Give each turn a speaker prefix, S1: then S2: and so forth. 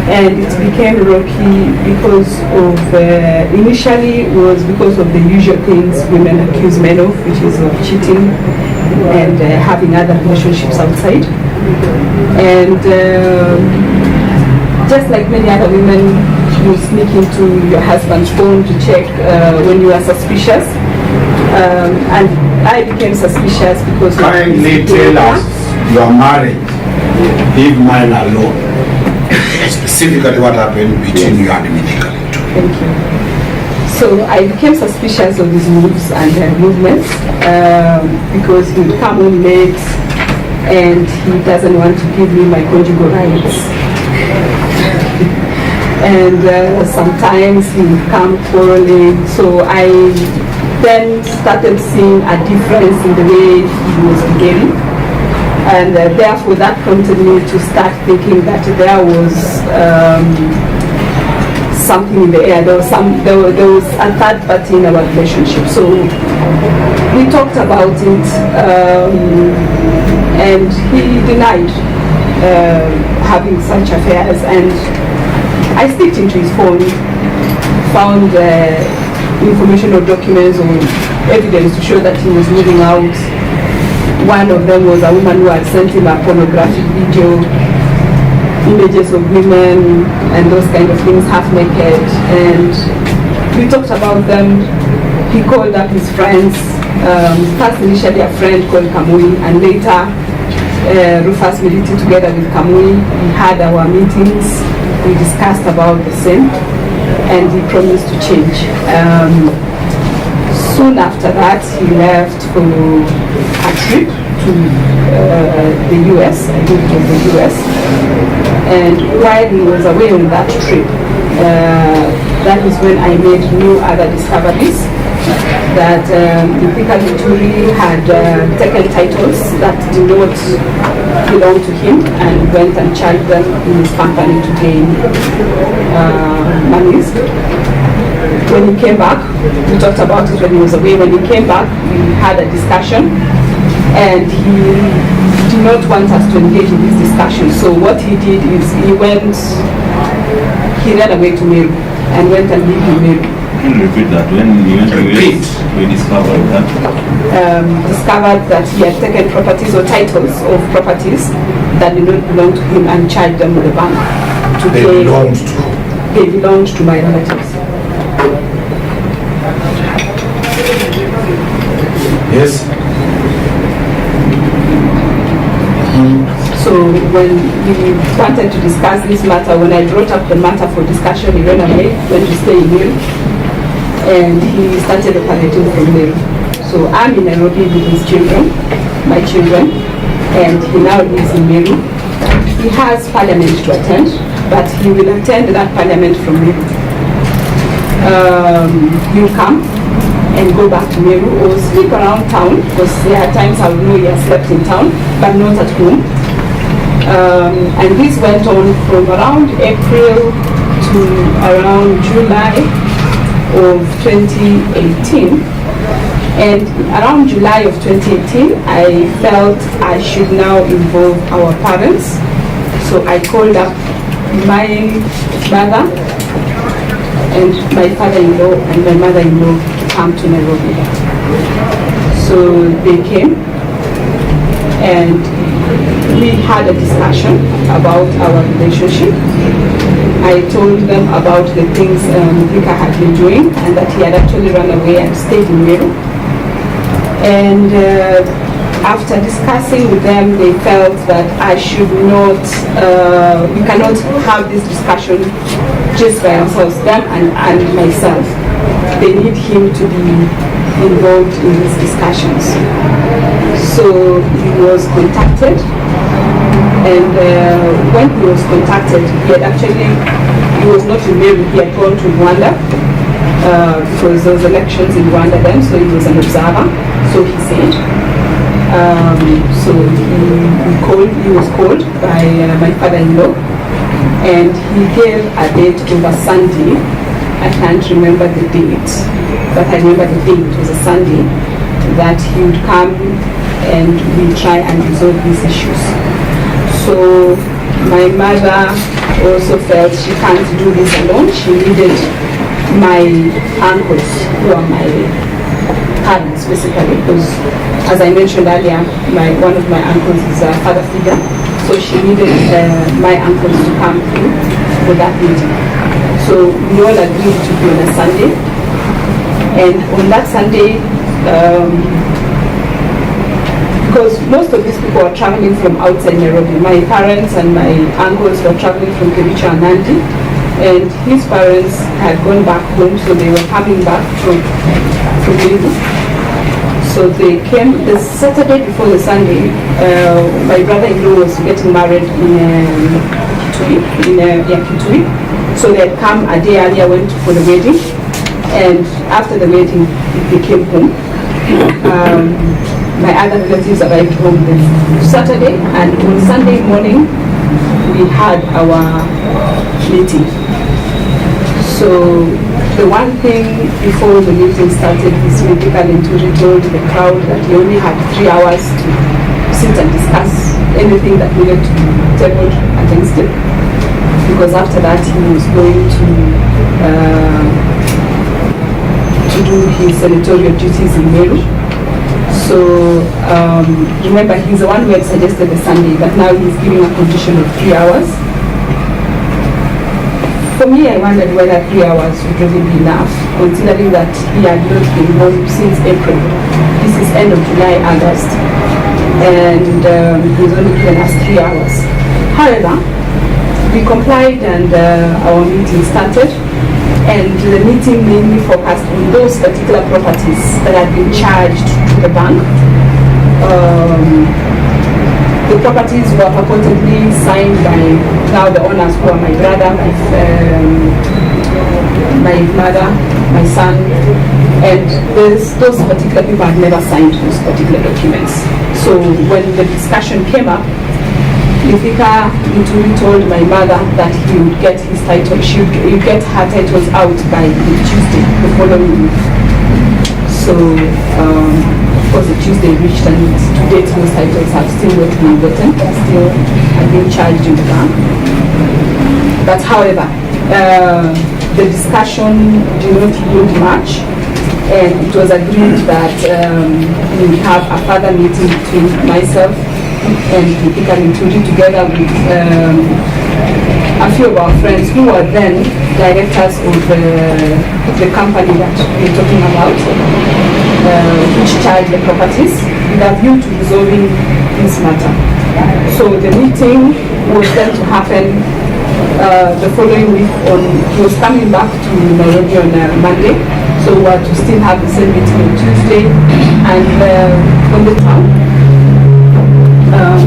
S1: And it became rocky because of, initially was because of the usual things women accuse men of, which is of cheating and having other relationships outside. And just like many other women, you sneak into your husband's phone to check when you are suspicious. And I became suspicious because...
S2: Kindly tell us your marriage, leave mine alone. Specifically what happened between you and Minika.
S1: Thank you. So I became suspicious of his moves and movements because he would come home late and he doesn't want to give me my conjugal rights. And sometimes he would come quarreling. So I then started seeing a difference in the way he was behaving. And therefore that prompted me to start thinking that there was something in the air. There was a third party in our relationship. So we talked about it, and he denied having such affairs. And I sneaked into his phone, found information or documents or evidence to show that he was moving out. One of them was a woman who had sent him a pornographic video, images of women and those kind of things, half naked. And we talked about them. He called up his friends, first initially a friend called Kamui, and later Rufus Militi together with Kamui. We had our meetings, we discussed about the same, and he promised to change. Soon after that, he left for a trip to the US, I think it was the US. And while he was away on that trip, that is when I made new other discoveries. That Linturi had taken titles that did not belong to him and went and charged them in his company to gain monies. When he came back, we talked about it when he was away. When he came back, we had a discussion, and he did not want us to engage in this discussion. So what he did is he ran away to Meru and went and lived in Meru.
S3: Can you repeat that? When you went to we discovered that?
S1: Discovered that he had taken properties or titles of properties that did not belong to him and charged them with the bank. They belonged to my relatives.
S2: Yes.
S1: So when we wanted to discuss this matter, when I brought up the matter for discussion, he ran away, went to stay in Meru, and he started operating from Meru. So I'm in Nairobi with his children, my children, and he now lives in Meru. He has parliament to attend, but he will attend that parliament from Meru. He'll come and go back to Meru or sleep around town, because there are times I will know he has slept in town, but not at home. And this went on from around April to around July of 2018. And around July of 2018, I felt I should now involve our parents. So I called up my mother and my father-in-law and my mother-in-law to come to Nairobi. So they came and we had a discussion about our relationship. I told them about the things Vika had been doing and that he had actually run away and stayed in Meru. And after discussing with them, they felt that I should not, we cannot have this discussion just by ourselves, them and myself. They need him to be involved in these discussions. So he was contacted, and when he was contacted, he was not in Meru, he had gone to Rwanda because there was elections in Rwanda then, so he was an observer, so he said. So he was called by my father-in-law, and he gave a date over Sunday. I can't remember the date, but I remember the date, it was a Sunday, that he would come and we try and resolve these issues. So My mother also felt she can't do this alone. She needed my uncles, who are my parents basically, because as I mentioned earlier, one of my uncles is a father figure, so she needed my uncles to come through for that meeting. So we all agreed to be on a Sunday, and on that Sunday, because most of these people are traveling from outside Nairobi. My parents and my uncles were traveling from Kericho and Nandi, and his parents had gone back home, so they were coming back from Kericho. So they came the Saturday before the Sunday. My brother-in-law was getting married in Kitany. So they had come a day earlier, went for the wedding, and after the wedding, they came home. My other relatives arrived home this Saturday, and on Sunday morning we had our meeting. So the one thing before the meeting started, this Linturi told the crowd that he only had 3 hours to sit and discuss anything that needed to be tabled against him, because after that he was going to do his senatorial duties in Meru. So remember, he's the one who had suggested the Sunday, but now he's giving a condition of 3 hours. For me, I wondered whether 3 hours would really be enough, considering that he had not been home since April. This is end of July, August, and he's only given us 3 hours. However, we complied, and our meeting started. And the meeting mainly focused on those particular properties that had been charged to the bank. The properties were purportedly signed by now the owners, who are my brother, my mother, my son, and those particular people had never signed those particular documents. So when the discussion came up, Linturi told my mother that he would get his title, she would get her titles out by Tuesday, the following week. So, of course, the Tuesday reached, and to date those titles have still not been gotten, still have been charged in the bank. But however, the discussion did not yield much, and it was agreed that we would have a further meeting between myself and Linturi, together with a few of our friends who were then directors of the company that we're talking about, which charged the properties, with a view to resolving this matter. So the meeting was then to happen the following week. He was coming back to Nairobi on Monday, so we were to still have the same meeting on Tuesday, and on the town.